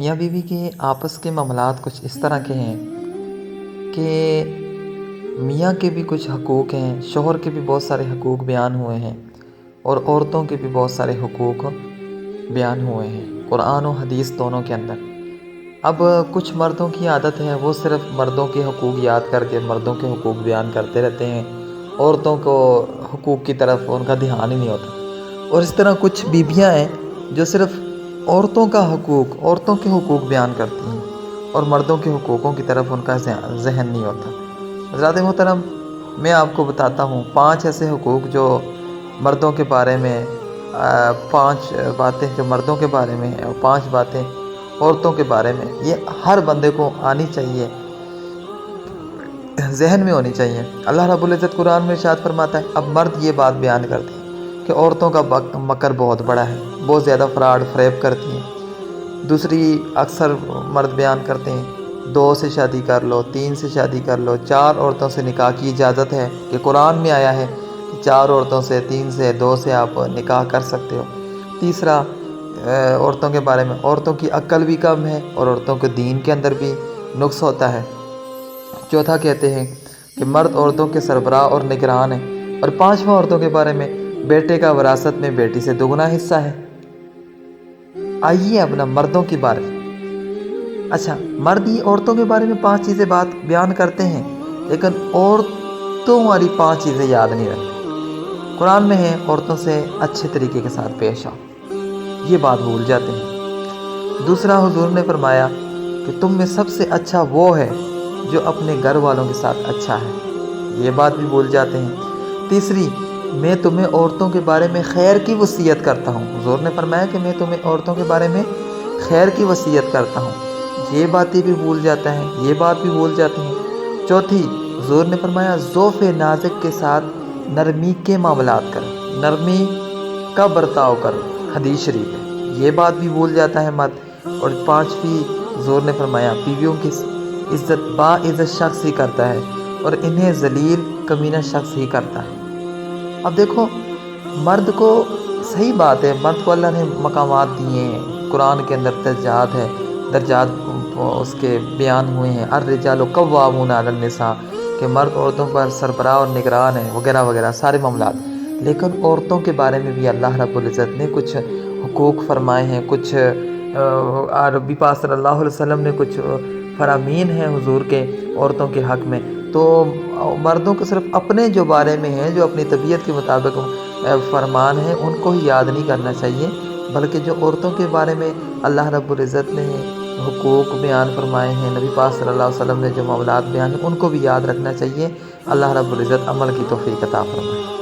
میاں بیوی کے آپس کے معاملات کچھ اس طرح کے ہیں کہ میاں کے بھی کچھ حقوق ہیں، شوہر کے بھی بہت سارے حقوق بیان ہوئے ہیں، اور عورتوں کے بھی بہت سارے حقوق بیان ہوئے ہیں قرآن و حدیث دونوں کے اندر۔ اب کچھ مردوں کی عادت ہے، وہ صرف مردوں کے حقوق یاد کر کے مردوں کے حقوق بیان کرتے رہتے ہیں، عورتوں کو حقوق کی طرف ان کا دھیان ہی نہیں ہوتا۔ اور اس طرح کچھ بیویاں ہیں جو صرف عورتوں کے حقوق بیان کرتی ہیں، اور مردوں کے حقوقوں کی طرف ان کا ذہن نہیں ہوتا۔ حضرات محترم، میں آپ کو بتاتا ہوں 5 ایسے حقوق جو مردوں کے بارے میں، 5 باتیں جو مردوں کے بارے میں ہیں اور 5 باتیں عورتوں کے بارے میں، یہ ہر بندے کو آنی چاہیے، ذہن میں ہونی چاہیے۔ اللہ رب العزت قرآن میں ارشاد فرماتا ہے، اب مرد یہ بات بیان کرتے ہیں کہ عورتوں کا مکر بہت بڑا ہے، بہت زیادہ فراڈ فریب کرتی ہیں۔ دوسری اکثر مرد بیان کرتے ہیں 2 سے شادی کر لو، 3 سے شادی کر لو، 4 عورتوں سے نکاح کی اجازت ہے، کہ قرآن میں آیا ہے کہ 4 عورتوں سے، 3 سے، 2 سے آپ نکاح کر سکتے ہو۔ تیسرا عورتوں کے بارے میں، عورتوں کی عقل بھی کم ہے اور عورتوں کے دین کے اندر بھی نقص ہوتا ہے۔ چوتھا کہتے ہیں کہ مرد عورتوں کے سربراہ اور نگران ہیں۔ اور 5واں عورتوں کے بارے میں، بیٹے کا وراثت میں بیٹی سے دوگنا حصہ ہے۔ آئیے اپنا مردوں کے بارے میں، اچھا مرد ہی عورتوں کے بارے میں 5 چیزیں بات بیان کرتے ہیں، لیکن عورتوں والی 5 چیزیں یاد نہیں رکھتے۔ قرآن میں ہے عورتوں سے اچھے طریقے کے ساتھ پیش آؤ، یہ بات بھول جاتے ہیں۔ دوسرا حضور نے فرمایا کہ تم میں سب سے اچھا وہ ہے جو اپنے گھر والوں کے ساتھ اچھا ہے، یہ بات بھی بھول جاتے ہیں۔ تیسری، میں تمہیں عورتوں کے بارے میں خیر کی وصیت کرتا ہوں، حضور نے فرمایا کہ میں تمہیں عورتوں کے بارے میں خیر کی وصیت کرتا ہوں، یہ باتیں بھی بھول جاتا ہے، یہ بات بھی بھول جاتے ہیں۔ چوتھی، حضور نے فرمایا ذوف نازک کے ساتھ نرمی کے معاملات کرو، نرمی کا برتاؤ کرو، حدیث شریف ہے، یہ بات بھی بھول جاتا ہے مرد۔ اور 5ویں، حضور نے فرمایا بیویوں کی عزت باعزت شخص ہی کرتا ہے، اور انہیں ذلیل کمینہ شخص ہی کرتا ہے۔ اب دیکھو، مرد کو صحیح بات ہے، مرد کو اللہ نے مقامات دیے ہیں، قرآن کے اندر درجات اس کے بیان ہوئے ہیں، الرجال قوامون علی النساء، کہ مرد عورتوں پر سربراہ اور نگران ہیں، وغیرہ وغیرہ سارے معاملات۔ لیکن عورتوں کے بارے میں بھی اللہ رب العزت نے کچھ حقوق فرمائے ہیں، کچھ نبی پاک صلی اللہ علیہ وسلم نے کچھ فرامین ہیں حضور کے عورتوں کے حق میں۔ تو مردوں کو صرف اپنے جو بارے میں ہیں، جو اپنی طبیعت کے مطابق فرمان ہیں، ان کو ہی یاد نہیں کرنا چاہیے، بلکہ جو عورتوں کے بارے میں اللہ رب العزت نے حقوق بیان فرمائے ہیں، نبی پاک صلی اللہ علیہ وسلم نے جو معاملات بیان ہیں، ان کو بھی یاد رکھنا چاہیے۔ اللہ رب العزت عمل کی توفیق عطا فرمائے۔